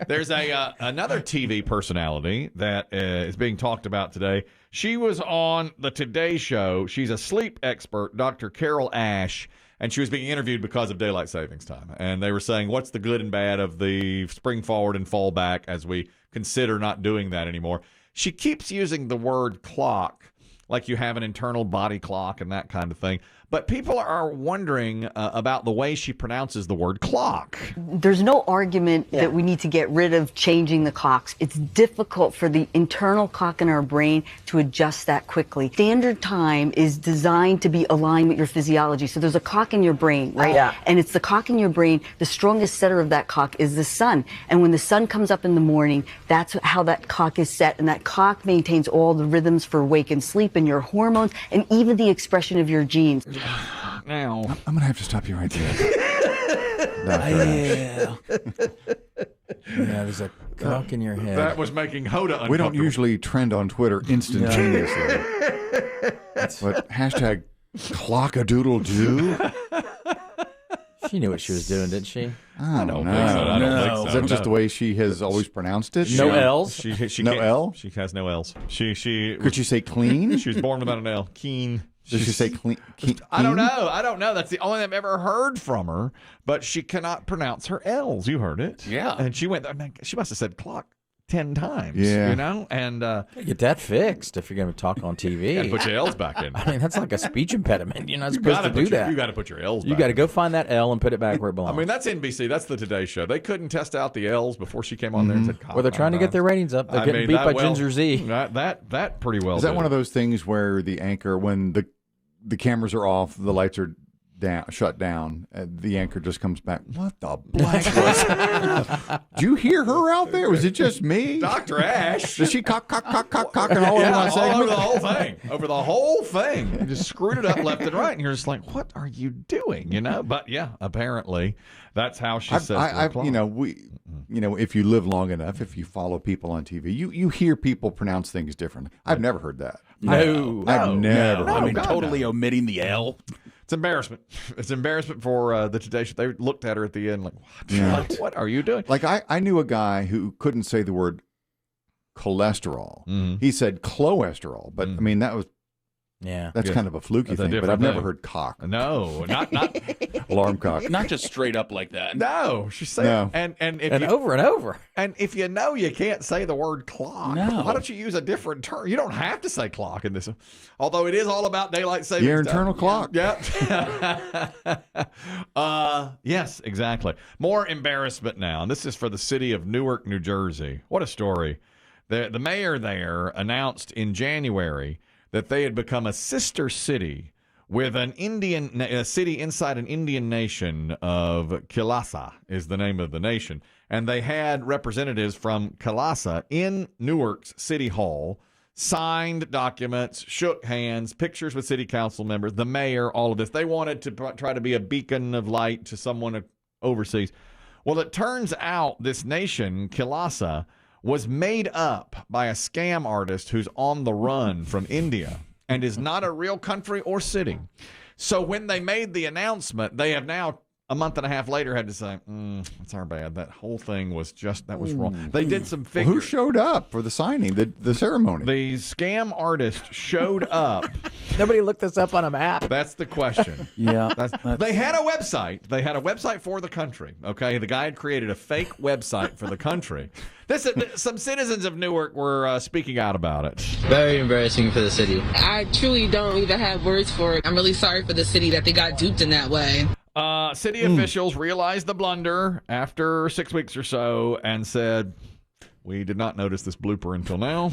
There's another TV personality that is being talked about today. She was on the Today Show. She's a sleep expert, Dr. Carol Ash, and she was being interviewed because of daylight savings time. And they were saying, what's the good and bad of the spring forward and fall back as we consider not doing that anymore? She keeps using the word clock, like you have an internal body clock and that kind of thing. But people are wondering about the way she pronounces the word clock. There's no argument that we need to get rid of changing the clocks. It's difficult for the internal clock in our brain to adjust that quickly. Standard time is designed to be aligned with your physiology. So there's a clock in your brain, right? Yeah. And it's the clock in your brain. The strongest setter of that clock is the sun. And when the sun comes up in the morning, that's how that clock is set. And that clock maintains all the rhythms for wake and sleep and your hormones and even the expression of your genes. Now, I'm going to have to stop you right there. Yeah, there's a clock in your head. that was making Hoda uncomfortable. We don't usually trend on Twitter instantaneously. But hashtag clock-a-doodle-doo? She knew what she was doing, didn't she? I don't don't think so. I don't know. think so. Is that just the way she has always pronounced it? No L's? She No can't- L? She has no L's. She Could she say clean? She was born without an L. Keen. Does she say clean? I don't know. That's the only thing I've ever heard from her. But she cannot pronounce her L's. You heard it. Yeah. And she went, she must have said clock 10 times. Yeah. You know? And Get that fixed if you're going to talk on TV. gotta put your L's back in. I mean, that's like a speech impediment. You're not supposed to do that. You got to put your L's back You got to in. go find that L and put it back where it belongs. I mean, that's NBC. That's the Today Show. They couldn't test out the L's before she came on there and said, well, they're trying to get their ratings up. They're getting beat by Ginger Z. That pretty well Is that did one it. of those things where the anchor, when the cameras are off, the lights are shut down, the anchor just comes back, what the black was? Did you hear her out there? Was it just me? Dr. Ash. Does she cock and all over my all segment? over the whole thing. Over the whole thing. You just screwed it up left and right. And you're just like, what are you doing? You know? But yeah, apparently that's how she says the clock. If you live long enough, if you follow people on TV, you hear people pronounce things differently. I've never heard that. No. I've never. No, heard I mean, that. totally omitting the L. It's embarrassment. It's embarrassment for the Today Show. They looked at her at the end like, what? Yeah. What are you doing? Like I knew a guy who couldn't say the word cholesterol. He said cholesterol, but I mean that's kind of a fluky That's a thing. But I've different never thing. heard cock. No, not Alarm cock. Not just straight up like that. no. She's saying No. and Over and over. And if you know you can't say the word clock, No. why don't you use a different term? You don't have to say clock in this, although it is all about daylight savings Your time. internal clock. Yep. Yes, exactly. More embarrassment now, and this is for the city of Newark, New Jersey. What a story. The mayor there announced in January that they had become a sister city with a city inside an Indian nation of Kilasa is the name of the nation. And they had representatives from Kilasa in Newark's City Hall, signed documents, shook hands, pictures with city council members, the mayor, all of this. They wanted to try to be a beacon of light to someone overseas. Well, it turns out this nation, Kilasa, was made up by a scam artist who's on the run from India and is not a real country or city. So when they made the announcement, they have now, a month and a half later, had to say, it's our bad. That whole thing was wrong. They did some figures. Who showed up for the signing, the ceremony? The scam artist showed up. Nobody looked this up on a map. That's the question. Yeah. They had a website. They had a website for the country. Okay, the guy had created a fake website for the country. Some citizens of Newark were speaking out about it. Very embarrassing for the city. I truly don't even have words for it. I'm really sorry for the city that they got duped in that way. City officials realized the blunder after 6 weeks or so and said, we did not notice this blooper until now.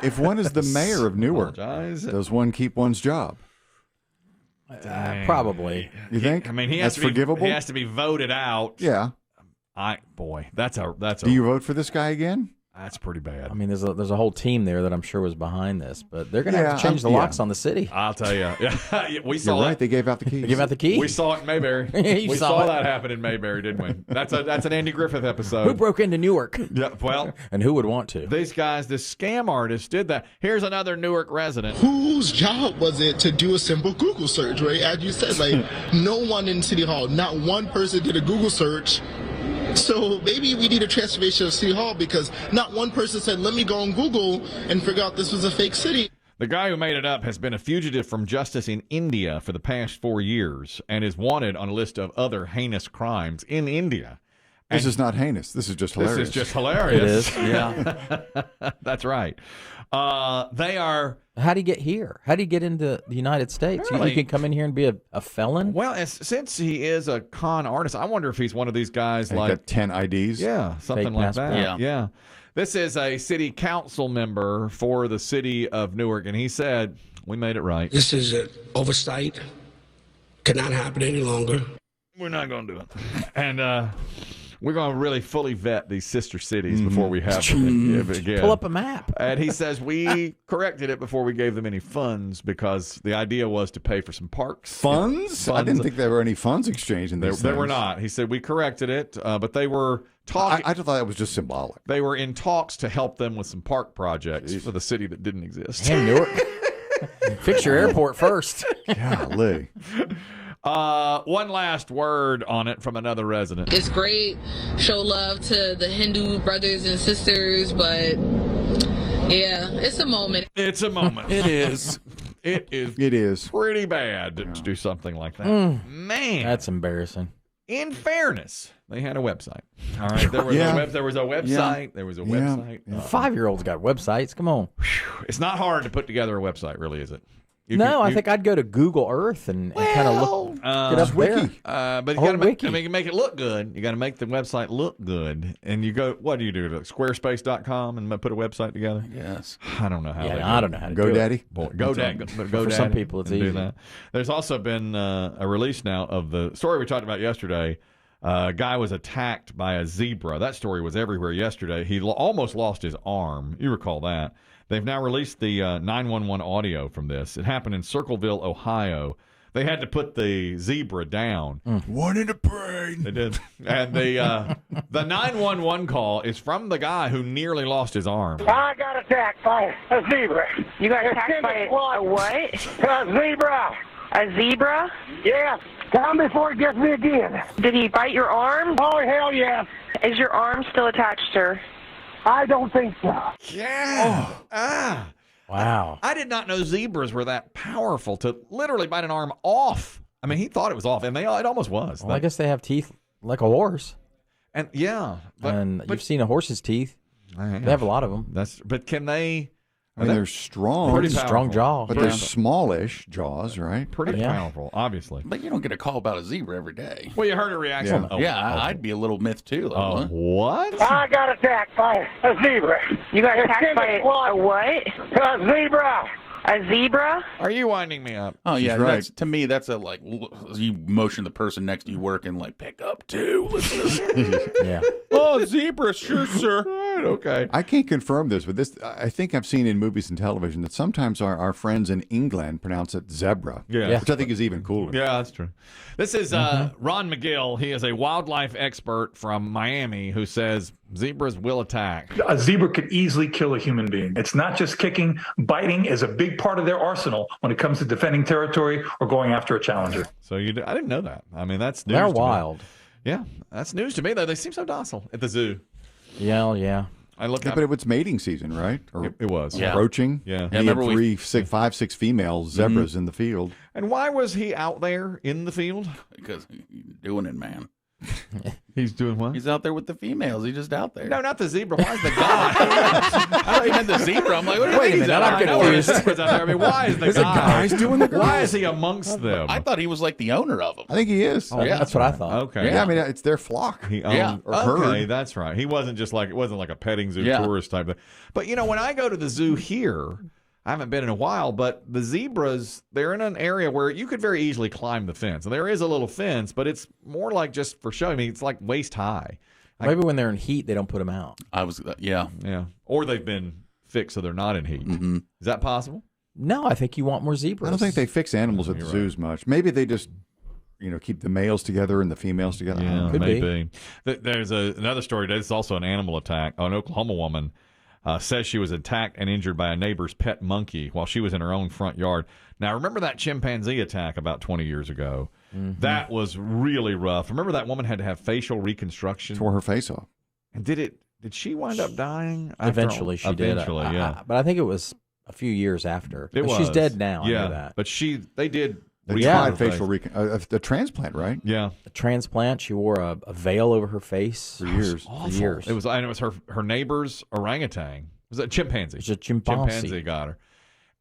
If one is the mayor of Newark, Apologize. does one keep one's job? Probably. You think? I mean, that's forgivable. He has to be voted out. Yeah. That's Do you vote for this guy again? That's pretty bad. I mean, there's a whole team there that I'm sure was behind this, but they're going to have to change the locks on the city. I'll tell you. Yeah, we saw You're right. it. They gave out the keys. They gave out the key. We saw it in Mayberry. We saw that happen in Mayberry, didn't we? That's an Andy Griffith episode. Who broke into Newark? Yeah, well, and who would want to? These guys, this scam artist did that. Here's another Newark resident. Whose job was it to do a simple Google search, right? As you said, like no one in City Hall, not one person did a Google search So maybe we need a transformation of City Hall because not one person said, let me go on Google and figure out this was a fake city. The guy who made it up has been a fugitive from justice in India for the past 4 years and is wanted on a list of other heinous crimes in India. This is not heinous. This is just hilarious. This is just hilarious. It is. Yeah. That's right. They are... How'd he get here? How'd he get into the United States? You can come in here and be a felon? Well, since he is a con artist, I wonder if he's one of these guys He's like... got 10 IDs. Yeah, something Fake like passport. that. Yeah. This is a city council member for the city of Newark, and he said, we made it right. This is an oversight. Cannot happen any longer. We're not going to do it. And we're going to really fully vet these sister cities before we have them again. Pull up a map. And he says we corrected it before we gave them any funds because the idea was to pay for some parks. Funds? I didn't think there were any funds exchanged in these There were things. not. He said we corrected it, but they were talking. I thought that was just symbolic. They were in talks to help them with some park projects for the city that didn't exist. Damn, Newark. Fix your airport first. Golly. One last word on it from another resident. It's great, show love to the Hindu brothers and sisters, but yeah, it's a moment. It's a moment. It is. It is. It is. Pretty bad to do something like that. Man, That's embarrassing. in fairness, they had a website. All right, there was Yeah. there was a website. There was a website. 5-year-olds got websites. Come on. It's not hard to put together a website, really, is it? I think I'd go to Google Earth and kind of look. Get up there. But you Oh, got to make, wiki. make it look good. You got to make the website look good. And you go, what do you do? Like Squarespace.com and put a website together? Yes. I don't know how. they do I it. don't know how to do it. GoDaddy? Boy, GoDaddy. For some people, it's easy. That. There's also been a release now of the story we talked about yesterday. A guy was attacked by a zebra. That story was everywhere yesterday. He almost lost his arm. You recall that. They've now released the 911 audio from this. It happened in Circleville, Ohio. They had to put the zebra down. One in the brain. They did. And the 911 call is from the guy who nearly lost his arm. I got attacked by a zebra. You got attacked by a what? A zebra. A zebra? Yeah. Come before it gets me again. Did he bite your arm? Oh, hell yeah. Is your arm still attached, sir? I don't think so. Yeah. Wow. I did not know zebras were that powerful to literally bite an arm off. I mean, he thought it was off, and it almost was. Well, I guess they have teeth like a horse. And yeah, And you've seen a horse's teeth. They have a lot of them. But can they? I mean, they're strong. Pretty Strong jaw. But they're smallish jaws, right? Pretty powerful, obviously. But you don't get a call about a zebra every day. Well, you heard her reaction. Yeah. Oh, I'd be a little myth too. Like, Oh, what? I got attacked by a zebra. You got attacked by a what? A zebra. A zebra? Are you winding me up? Oh yeah, She's right. that's, to me that's a like you motion the person next to you working like pick up two. Listen to this. Yeah. Oh, zebra, sure, sir. Right, okay. I can't confirm this, but this I think I've seen in movies and television that sometimes our friends in England pronounce it zebra, Yeah. which I think is even cooler. Yeah, that's true. This is Ron McGill. He is a wildlife expert from Miami who says zebras will attack. A zebra could easily kill a human being. It's not just kicking. Biting is a big part of their arsenal when it comes to defending territory or going after a challenger. So I didn't know that. I mean, that's news They're to me. wild. Yeah, that's news to me, though. They seem so docile at the zoo. Yeah. I looked Yeah, up. but it was mating season, right? Or It was. Yeah. approaching. Yeah. He remember had 5, 6 female zebras in the field. And why was he out there in the field? Because he's doing it, man. He's doing what? He's out there with the females. He's just out there. No, not the zebra. Why is the guy? I thought you meant the zebra. I'm like, what do you Wait a mean he's minute, out I'm there? I know there's zebras out there. I mean, why is the guy? doing the Why is he amongst them? I thought he was like the owner of them. I think he is. Oh, yeah. That's what I thought. Okay. Yeah, I mean, it's their flock. He owned, Yeah. Or okay, herd. that's right. He wasn't just like, it wasn't like a petting zoo Yeah. tourist type of. But you know, when I go to the zoo here, I haven't been in a while, but the zebras, they're in an area where you could very easily climb the fence. And there is a little fence, but it's more like just for show. I mean, it's like waist high. Maybe when they're in heat, they don't put them out. I was, yeah. Yeah. Or they've been fixed so they're not in heat. Mm-hmm. Is that possible? No, I think you want more zebras. I don't think they fix animals at the You're zoos much. Maybe they just, keep the males together and the females together. I don't know. Could be. There's another story today. It's also an animal attack. An Oklahoma woman says she was attacked and injured by a neighbor's pet monkey while she was in her own front yard. Now, remember that chimpanzee attack about 20 years ago? Mm-hmm. That was really rough. Remember that woman had to have facial reconstruction? Tore her face off. And did she wind up dying? Eventually, she did. Eventually, yeah. But I think it was a few years after. It was. She's dead now. Yeah, I know that. But they did. They tried facial a transplant, right? Yeah, a transplant. She wore a veil over her face for years. For years. It was her neighbor's orangutan. It was a chimpanzee. It was a chimpanzee. Chimpanzee got her.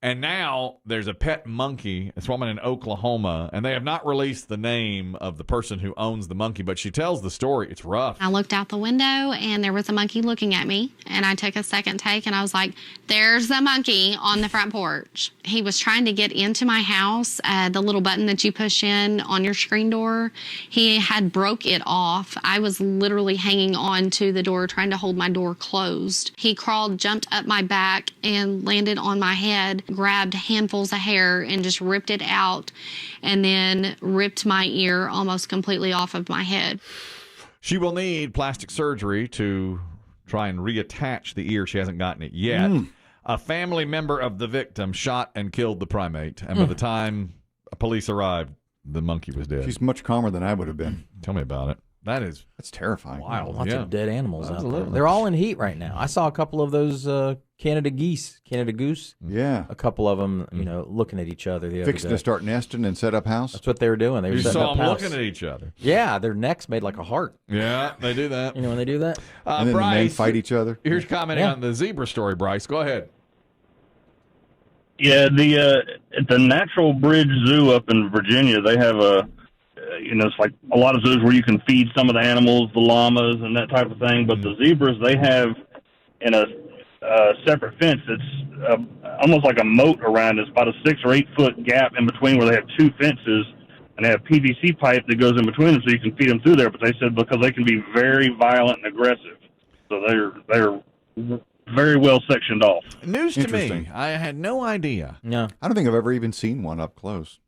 And now there's a pet monkey. It's a woman in Oklahoma, and they have not released the name of the person who owns the monkey, but she tells the story. It's rough. I looked out the window, and there was a monkey looking at me, and I took a second take, and I was like, there's a monkey on the front porch. He was trying to get into my house, the little button that you push in on your screen door. He had broke it off. I was literally hanging on to the door, trying to hold my door closed. He crawled, jumped up my back, and landed on my head, grabbed handfuls of hair and just ripped it out, and then ripped my ear almost completely off of my head. She will need plastic surgery to try and reattach the ear. She hasn't gotten it yet. A family member of the victim shot and killed the primate, and by the time police arrived, the monkey was dead. She's much calmer than I would have been. Tell me about it. That's terrifying. Wild. Lots of dead animals out there. Absolutely. They're all in heat right now. I saw a couple of those Canada goose. Yeah. A couple of them, looking at each other the other Fixing day. to start nesting and set up house. That's what they were doing. They were You setting saw up them house. looking at each other. Yeah, their necks made like a heart. Yeah, they do that. You know when they do that? And then Bryce, the men fight each other. Here's commenting on the zebra story, Bryce. Go ahead. Yeah, at the Natural Bridge Zoo up in Virginia, they have it's like a lot of zoos where you can feed some of the animals, the llamas and that type of thing. But the zebras, they have in a separate fence. It's almost like a moat around. It's about a 6 or 8 foot gap in between where they have 2 fences, and they have PVC pipe that goes in between them so you can feed them through there. But they said because they can be very violent and aggressive, so they're very well sectioned off. News to me. I had no idea. No, I don't think I've ever even seen one up close.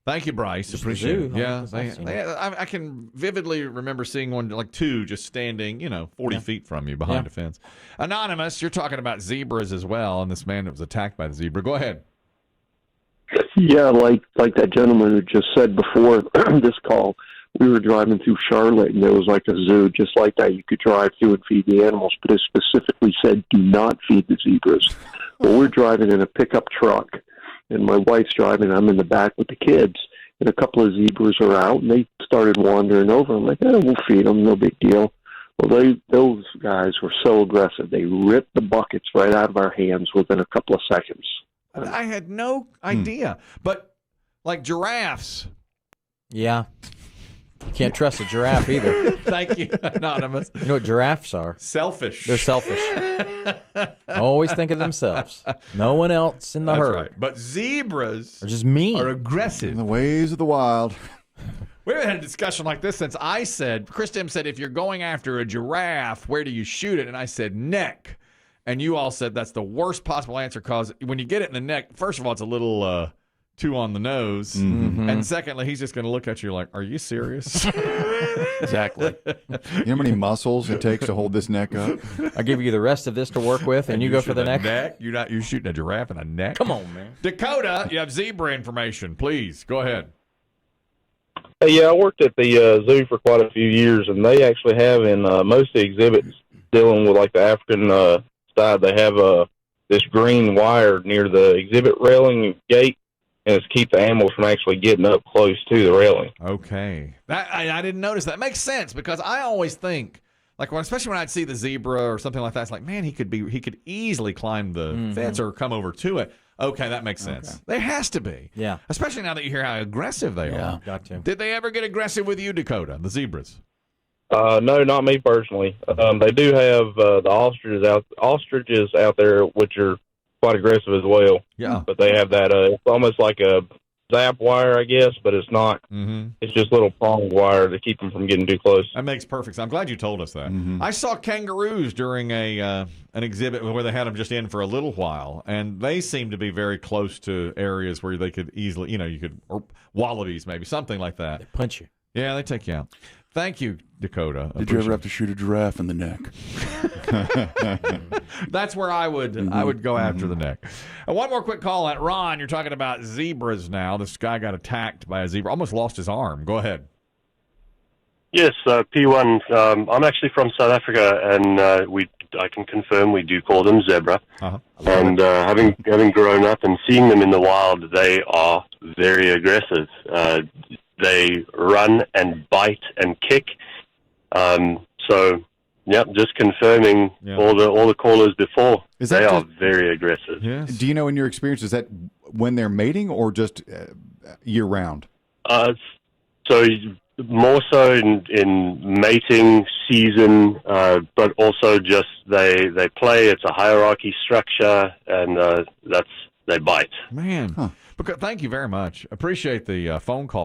Thank you, Bryce. Just Appreciate it. the zoo. Yeah, I can vividly remember seeing one, like 2, just standing, 40 feet from you behind a fence. Anonymous, you're talking about zebras as well, and this man that was attacked by the zebra. Go ahead. Yeah, like that gentleman who just said before this call, we were driving through Charlotte, and there was like a zoo just like that. You could drive through and feed the animals, but it specifically said, do not feed the zebras. Well, we're driving in a pickup truck, and my wife's driving. I'm in the back with the kids, and a couple of zebras are out, and they started wandering over. I'm like, we'll feed them, no big deal. Well, those guys were so aggressive. They ripped the buckets right out of our hands within a couple of seconds. I had no idea. But like giraffes. Yeah. You can't trust a giraffe either. Thank you, Anonymous. You know what giraffes are? Selfish. They're selfish. Always think of themselves. No one else in the herd. Right. But zebras are just mean. Are aggressive. In the ways of the wild. We haven't had a discussion like this since Chris Demm said, if you're going after a giraffe, where do you shoot it? And I said, neck. And you all said that's the worst possible answer because when you get it in the neck, first of all, it's a little too on the nose. Mm-hmm. And secondly, he's just going to look at you like, are you serious? Exactly. You know how many muscles it takes to hold this neck up? I give you the rest of this to work with, and you go for the neck? You're shooting a giraffe in the neck? Come on, man. Dakota, you have zebra information. Please, go ahead. Hey, yeah, I worked at the zoo for quite a few years, and they actually have in most of the exhibits dealing with like the African side, they have this green wire near the exhibit railing gate, and it's keep the animals from actually getting up close to the railing. Okay. I didn't notice that. It makes sense because I always think, like, especially when I'd see the zebra or something like that, it's like, man, he could easily climb the fence or come over to it. Okay, that makes sense. Okay. There has to be. Yeah. Especially now that you hear how aggressive they are. Got to. Did they ever get aggressive with you, Dakota, the zebras? No, not me personally. They do have the ostriches out there, which are quite aggressive as well. Yeah. But they have that, it's almost like a zap wire, I guess, but it's not. Mm-hmm. It's just little pronged wire to keep them from getting too close. That makes perfect sense. I'm glad you told us that. Mm-hmm. I saw kangaroos during an exhibit where they had them just in for a little while, and they seemed to be very close to areas where they could easily, or wallabies maybe, something like that. They punch you. Yeah, they take you out. Thank you, Dakota. Did you ever have to shoot a giraffe in the neck? That's where I would go after the neck. One more quick call at Ron. You're talking about zebras now. This guy got attacked by a zebra, almost lost his arm. Go ahead. Yes, P1. I'm actually from South Africa, and I can confirm we do call them zebra. And having grown up and seeing them in the wild, they are very aggressive. They run and bite and kick. So, just confirming all the callers before. They are very aggressive. Yes. Do you know in your experience, is that when they're mating or just year round? So more so in mating season, but also just they play. It's a hierarchy structure, and they bite. Man, thank you very much. Appreciate the phone call.